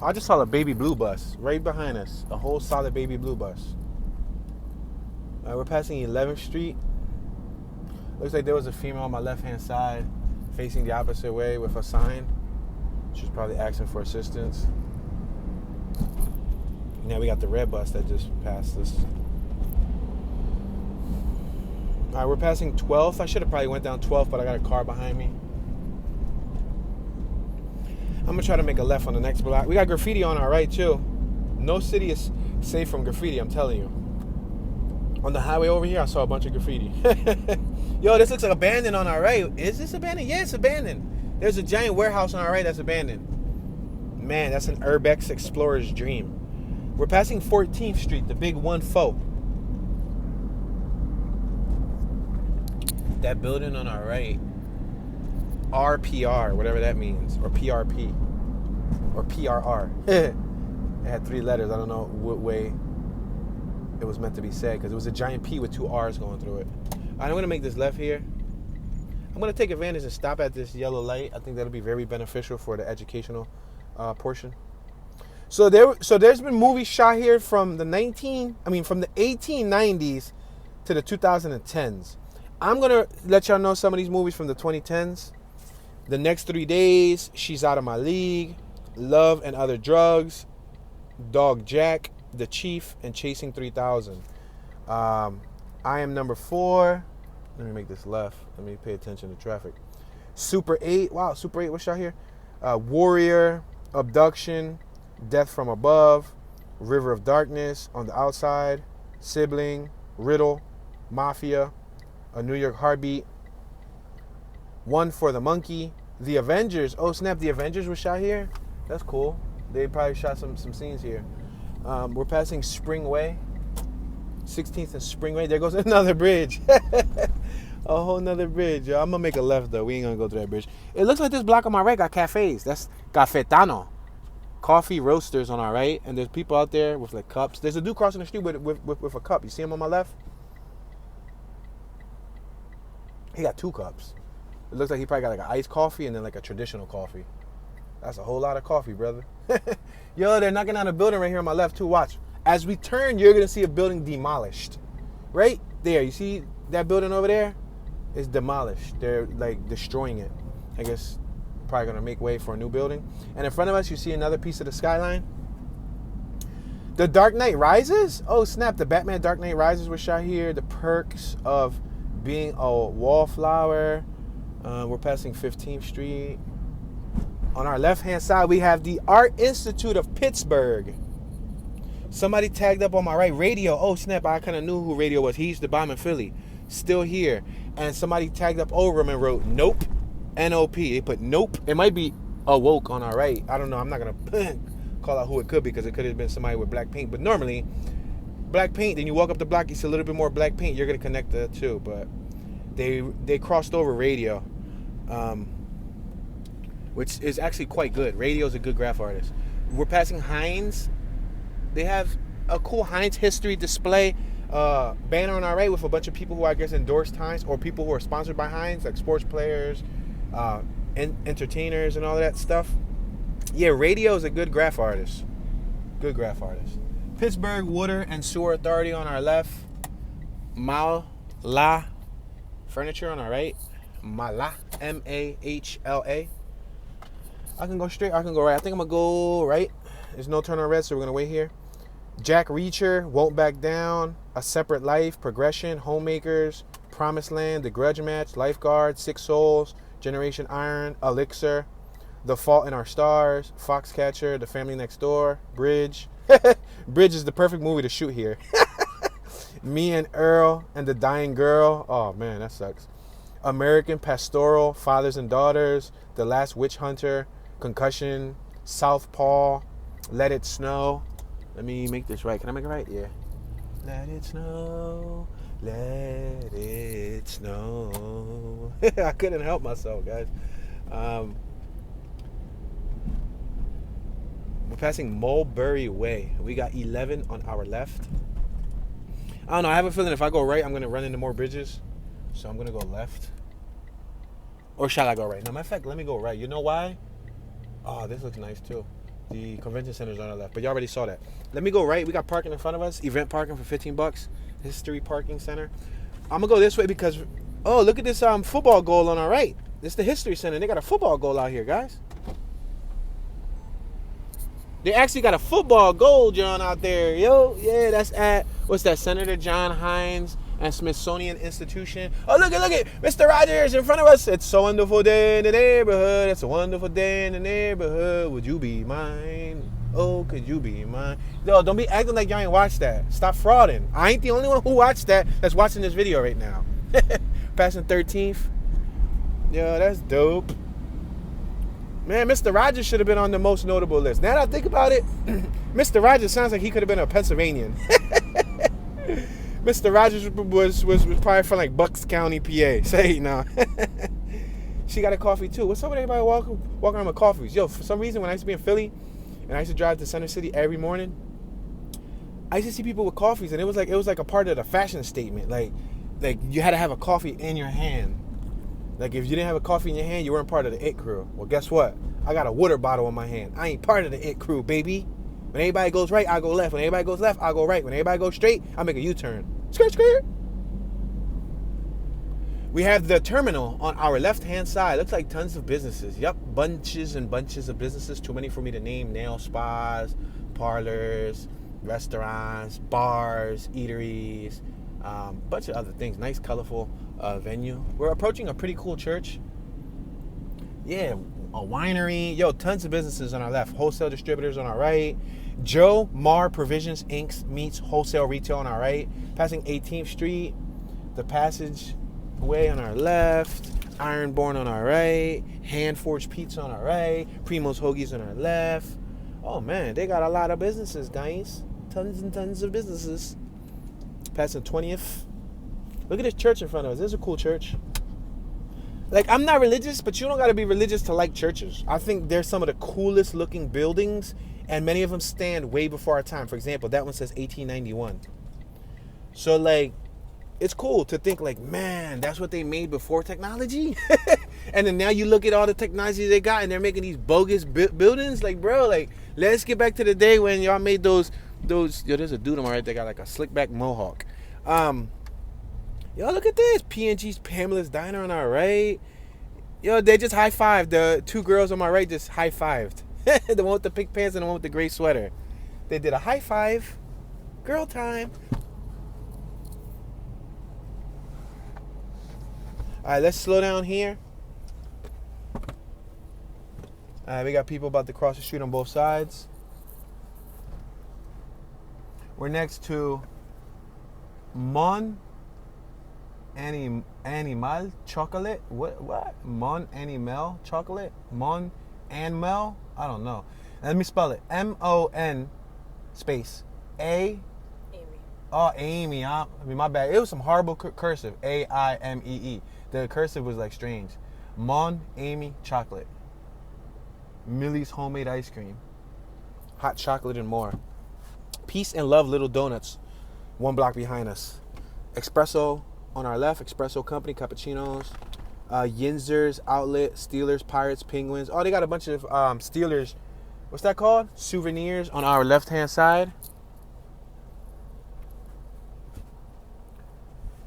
Speaker 1: I just saw a baby blue bus right behind us. A whole solid baby blue bus. All right, we're passing 11th Street. Looks like there was a female on my left-hand side facing the opposite way with a sign. She's probably asking for assistance. Now we got the red bus that just passed us. All right, we're passing 12th. I should have probably went down 12th, but I got a car behind me. I'm going to try to make a left on the next block. We got graffiti on our right, too. No city is safe from graffiti, I'm telling you. On the highway over here, I saw a bunch of graffiti. Yo, this looks like abandoned on our right. Is this abandoned? Yeah, it's abandoned. There's a giant warehouse on our right that's abandoned. Man, that's an Urbex explorer's dream. We're passing 14th Street, the big 1-4. That building on our right, RPR, whatever that means, or PRP, or PRR. It had 3 letters. I don't know what way it was meant to be said, because it was a giant P with 2 R's going through it. I'm going to make this left here. I'm going to take advantage and stop at this yellow light. I think that'll be very beneficial for the educational portion. So there's been movies shot here from the 1890s to the 2010s. I'm gonna let y'all know some of these movies from the 2010s. The Next 3 Days, She's Out of My League, Love and Other Drugs, Dog Jack, The Chief, and Chasing 3000. I Am Number 4. Let me make this left. Let me pay attention to traffic. Super 8. Wow, Super 8 was shot here. Warrior, Abduction, Death from Above, River of Darkness, On the Outside, Sibling, Riddle, Mafia, A New York Heartbeat, One for the Monkey, The Avengers. Oh snap, The Avengers was shot here? That's cool. They probably shot some scenes here. We're passing Springway, 16th and Springway. There goes another bridge. A whole nother bridge. Yo, I'm gonna make a left though. We ain't gonna go through that bridge. It looks like this block on my right got cafes. That's Cafetano. Coffee roasters on our right. And there's people out there with like cups. There's a dude crossing the street with a cup. You see him on my left? He got 2 cups. It looks like he probably got like an iced coffee and then like a traditional coffee. That's a whole lot of coffee, brother. Yo, they're knocking down a building right here on my left too. Watch. As we turn, you're gonna see a building demolished. Right there. You see that building over there? It's demolished. They're like destroying it. I guess probably gonna make way for a new building. And in front of us, you see another piece of the skyline. The Dark Knight Rises? Oh snap, the Batman Dark Knight Rises was shot here. The perks of being a wallflower. We're passing 15th Street. On our left-hand side, we have the Art Institute of Pittsburgh. Somebody tagged up on my right, Radio. Oh snap, I kind of knew who Radio was. He used to bomb in Philly. Still here. And somebody tagged up over him and wrote Nope, N-O-P. They put Nope. It might be Awoke on our right. I don't know. I'm not going to call out who it could be because it could have been somebody with black paint. But normally, black paint, then you walk up the block, you see a little bit more black paint, you're going to connect the two. But they crossed over Radio, which is actually quite good. Radio is a good graph artist. We're passing Heinz. They have a cool Heinz history display banner on our right with a bunch of people who I guess endorsed Heinz or people who are sponsored by Heinz, like sports players, entertainers, and all of that stuff. Yeah, Radio is a good graph artist. Good graph artist. Pittsburgh Water and Sewer Authority on our left. Mahla Furniture on our right. Mahla, M-A-H-L-A. I can go straight, I can go right. I think I'm going to go right. There's no turn on red, so we're going to wait here. Jack Reacher, Won't Back Down, A Separate Life, Progression, Homemakers, Promised Land, The Grudge Match, Lifeguard, Six Souls, Generation Iron, Elixir, The Fault in Our Stars, Foxcatcher, The Family Next Door, Bridge. Bridge is the perfect movie to shoot here. Me and Earl and the Dying Girl. Oh man, that sucks. American Pastoral, Fathers and Daughters, The Last Witch Hunter, Concussion, Southpaw, Let It Snow. Let me make this right. Can I make it right? Yeah. Let it snow. Let it snow. I couldn't help myself, guys. We're passing Mulberry Way. We got 11 on our left. I don't know. I have a feeling if I go right, I'm going to run into more bridges. So I'm going to go left. Or shall I go right? No, matter of fact, let me go right. You know why? Oh, this looks nice too. The convention center's on our left, but you already saw that. Let me go right. We got parking in front of us. Event parking for $15. History Parking Center. I'm gonna go this way because, oh, look at this football goal on our right. This is the History Center. They got a football goal out here, guys. They actually got a football goal, John, out there. Yo, yeah, that's at, what's that, Senator John Heinz and Smithsonian Institution. Oh, look at Mr. Rogers in front of us. It's a wonderful day in the neighborhood. It's a wonderful day in the neighborhood. Would you be mine? Oh, could you be mine? Yo, don't be acting like y'all ain't watched that. Stop frauding. I ain't the only one who watched that that's watching this video right now. Passing 13th. Yo, that's dope. Man, Mr. Rogers should have been on the most notable list. Now that I think about it, Mr. Rogers sounds like he could have been a Pennsylvanian. Mr. Rogers was probably from like Bucks County, PA. Say no. She got a coffee too. What's up with everybody walking around with coffees? Yo, for some reason when I used to be in Philly and I used to drive to Center City every morning, I used to see people with coffees and it was like a part of the fashion statement. Like you had to have a coffee in your hand. Like if you didn't have a coffee in your hand, you weren't part of the IT crew. Well, guess what? I got a water bottle in my hand. I ain't part of the IT crew, baby. When everybody goes right, I go left. When everybody goes left, I go right. When everybody goes straight, I make a U-turn. Skirt, skirt. We have the terminal on our left-hand side. Looks like tons of businesses. Yep, bunches and bunches of businesses. Too many for me to name. Nail spas, parlors, restaurants, bars, eateries, bunch of other things. Nice, colorful venue. We're approaching a pretty cool church. Yeah, a winery. Yo, tons of businesses on our left. Wholesale distributors on our right. Joe Mar Provisions Inc. meets wholesale retail on our right. Passing 18th Street. The Passageway on our left. Ironborn on our right. Hand Forged Pizza on our right. Primo's Hoagies on our left. Oh man, they got a lot of businesses, guys. Tons and tons of businesses. Passing 20th. Look at this church in front of us. This is a cool church. Like, I'm not religious, but you don't got to be religious to like churches. I think they're some of the coolest looking buildings, and many of them stand way before our time. For example, that one says 1891. So, like, it's cool to think, like, man, that's what they made before technology? And then now you look at all the technology they got, and they're making these bogus buildings. Like, bro, like, let's get back to the day when y'all made those. Yo, there's a dude on my right that got, like, a slick back mohawk. Yo, look at this. PNG's Pamela's Diner on our right. Yo, they just high-fived. The two girls on my right just high-fived. The one with the pink pants and the one with the gray sweater. They did a high-five. Girl time. All right, let's slow down here. All right, we got people about to cross the street on both sides. We're next to Animal chocolate? What? Mon Animal chocolate? Mon Animal? I don't know. Let me spell it. M-O-N space A.
Speaker 2: Amy.
Speaker 1: Oh, Amy. I mean, my bad. It was some horrible cursive. A-I-M-E-E. The cursive was like strange. Mon Amy chocolate. Millie's homemade ice cream. Hot chocolate and more. Peace and Love Little Donuts. 1 block behind us. Espresso on our left, Espresso Company, cappuccinos. Yinzer's Outlet, Steelers, Pirates, Penguins. Oh, they got a bunch of Steelers. What's that called? Souvenirs on our left-hand side.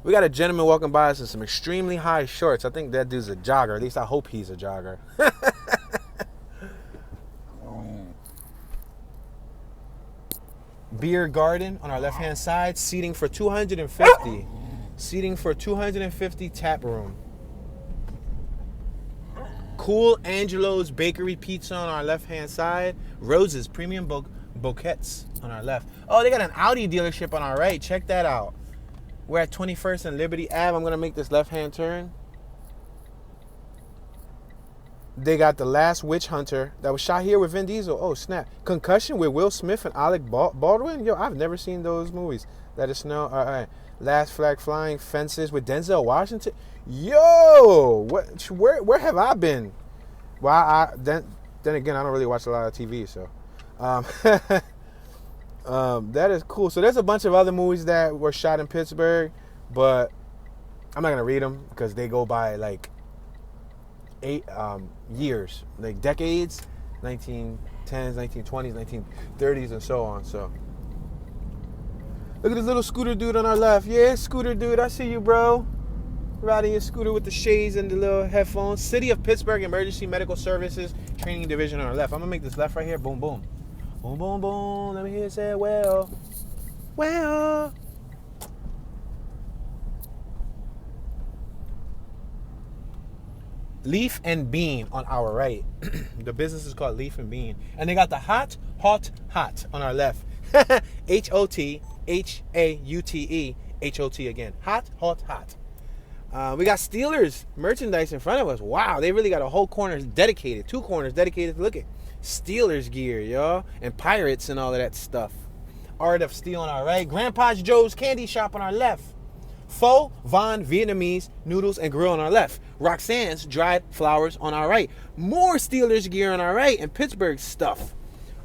Speaker 1: We got a gentleman walking by us in some extremely high shorts. I think that dude's a jogger. At least I hope he's a jogger. Beer garden on our left-hand side. Seating for 250. Seating for 250 tap room. Cool Angelo's Bakery Pizza on our left-hand side. Roses Premium Bouquets on our left. Oh, they got an Audi dealership on our right. Check that out. We're at 21st and Liberty Ave. I'm going to make this left-hand turn. They got The Last Witch Hunter that was shot here with Vin Diesel. Oh, snap. Concussion with Will Smith and Alec Baldwin. Yo, I've never seen those movies. Let It Snow. All right. Last Flag Flying. Fences with Denzel Washington. Yo, where have I been? Well, then again, I don't really watch a lot of TV, so that is cool. So there's a bunch of other movies that were shot in Pittsburgh, but I'm not gonna read them because they go by like 8 years, like decades, 1910s, 1920s, 1930s, and so on. So look at this little scooter dude on our left. Yeah, scooter dude, I see you, bro. Riding your scooter with the shades and the little headphones. City of Pittsburgh Emergency Medical Services Training Division on our left. I'm gonna make this left right here. Boom, boom. Boom, boom, boom. Let me hear it say, well. Leaf and Bean on our right. The business is called Leaf and Bean. And they got the hot on our left. H-O-T, H-A-U-T-E, H-O-T again. Hot. We got Steelers merchandise in front of us. Wow, they really got a whole corner dedicated. 2 corners dedicated to look at Steelers gear, y'all. And Pirates and all of that stuff. Art of Steel on our right. Grandpa's Joe's Candy Shop on our left. Pho Von Vietnamese Noodles and Grill on our left. Roxanne's Dried Flowers on our right. More Steelers gear on our right and Pittsburgh stuff.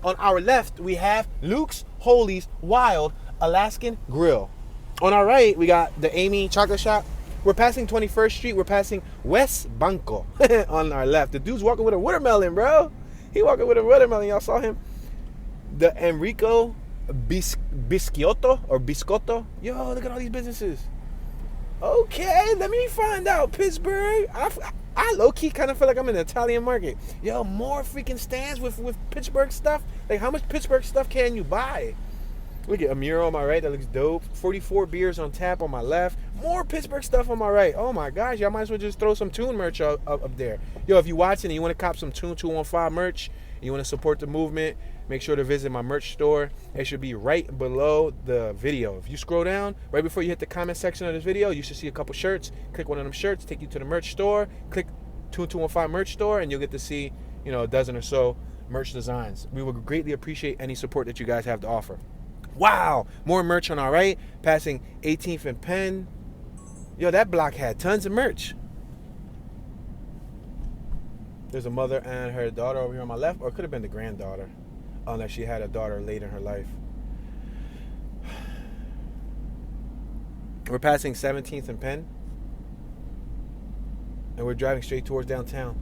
Speaker 1: On our left, we have Luke's Holy's Wild Alaskan Grill. On our right, we got the Amy Chocolate Shop. We're passing 21st Street. We're passing West Banco on our left. The dude's walking with a watermelon, bro. He walking with a watermelon. Y'all saw him? The Enrico Bisciotto or Biscotto. Yo, look at all these businesses. Okay, let me find out. Pittsburgh. I low-key kind of feel like I'm in the Italian market. Yo, more freaking stands with Pittsburgh stuff. Like, how much Pittsburgh stuff can you buy? Look at a mural on my right. That looks dope. 44 beers on tap on my left. More Pittsburgh stuff on my right. Oh, my gosh. Y'all might as well just throw some Tune merch up there. Yo, if you're watching and you want to cop some Tune 215 merch, and you want to support the movement, make sure to visit my merch store. It should be right below the video. If you scroll down, right before you hit the comment section of this video, you should see a couple shirts. Click one of them shirts, take you to the merch store. Click 215 merch store, and you'll get to see, a dozen or so merch designs. We would greatly appreciate any support that you guys have to offer. Wow, more merch on our right, passing 18th and Penn. Yo, that block had tons of merch. There's a mother and her daughter over here on my left, or it could have been the granddaughter, unless she had a daughter late in her life. We're passing 17th and Penn, and we're driving straight towards downtown.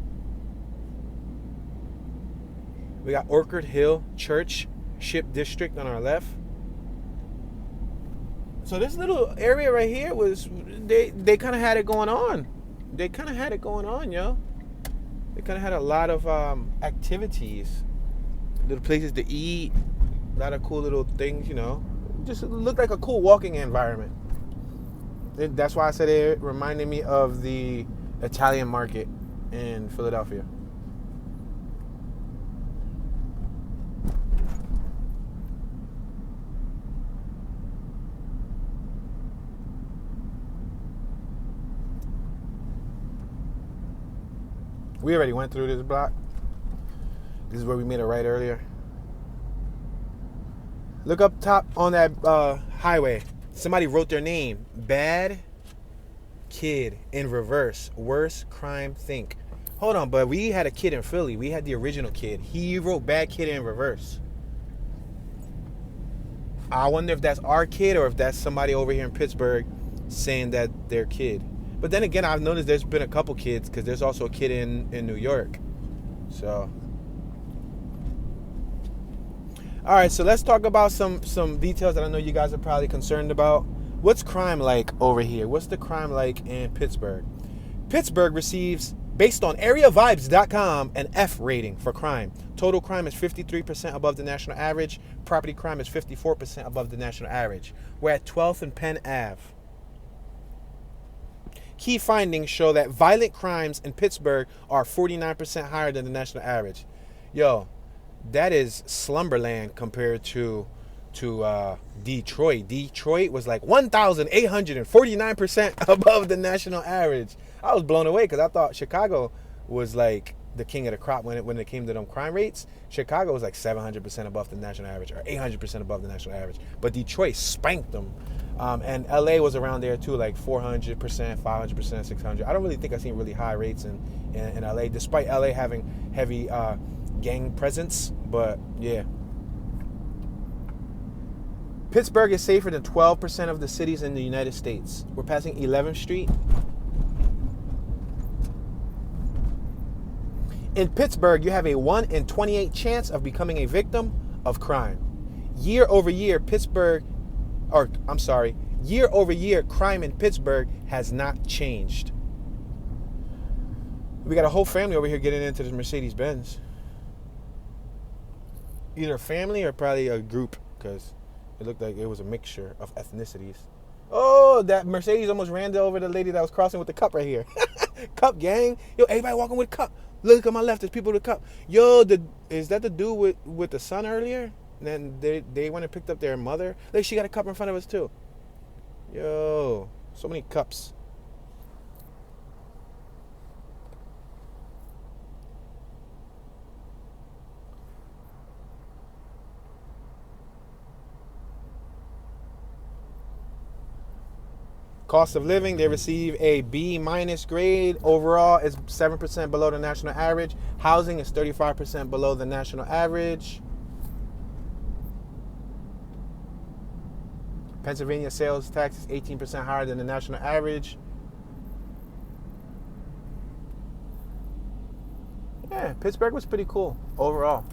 Speaker 1: We got Orchard Hill Church Ship District on our left. So this little area right here was, they kind of had it going on. They kind of had it going on, yo. They kind of had a lot of activities, little places to eat, a lot of cool little things, Just looked like a cool walking environment. That's why I said it reminded me of the Italian market in Philadelphia. We already went through this block. This is where we made a right earlier. Look up top on that highway. Somebody wrote their name. Bad Kid in reverse. Worst crime think. Hold on, but we had a kid in Philly. We had the original kid. He wrote Bad Kid in reverse. I wonder if that's our kid or if that's somebody over here in Pittsburgh saying that their kid. But then again, I've noticed there's been a couple kids because there's also a kid in New York. So, all right. So let's talk about some details that I know you guys are probably concerned about. What's crime like over here? What's the crime like in Pittsburgh? Pittsburgh receives, based on AreaVibes.com, an F rating for crime. Total crime is 53% above the national average. Property crime is 54% above the national average. We're at 12th and Penn Ave. Key findings show that violent crimes in Pittsburgh are 49% higher than the national average. Yo, that is slumberland compared to Detroit. Detroit was like 1,849% above the national average. I was blown away because I thought Chicago was like the king of the crop when it came to them crime rates. Chicago was like 700% above the national average or 800% above the national average. But Detroit spanked them. And LA was around there too, like 400%, 500%, 600%. I don't really think I've seen really high rates in LA, despite LA having heavy gang presence. But yeah. Pittsburgh is safer than 12% of the cities in the United States. We're passing 11th Street. In Pittsburgh, you have a 1 in 28 chance of becoming a victim of crime. Year over year, crime in Pittsburgh has not changed. We got a whole family over here getting into this Mercedes-Benz. Either a family or probably a group, because it looked like it was a mixture of ethnicities. Oh, that Mercedes almost ran over the lady that was crossing with the cup right here. Cup gang. Yo, everybody walking with a cup. Look on my left, there's people with a cup. Yo, is that the dude with the son earlier? And then they went and picked up their mother. Look, she got a cup in front of us too. Yo, so many cups. Cost of living, they receive a B- grade. Overall, it's 7% below the national average. Housing is 35% below the national average. Pennsylvania sales tax is 18% higher than the national average. Yeah, Pittsburgh was pretty cool overall.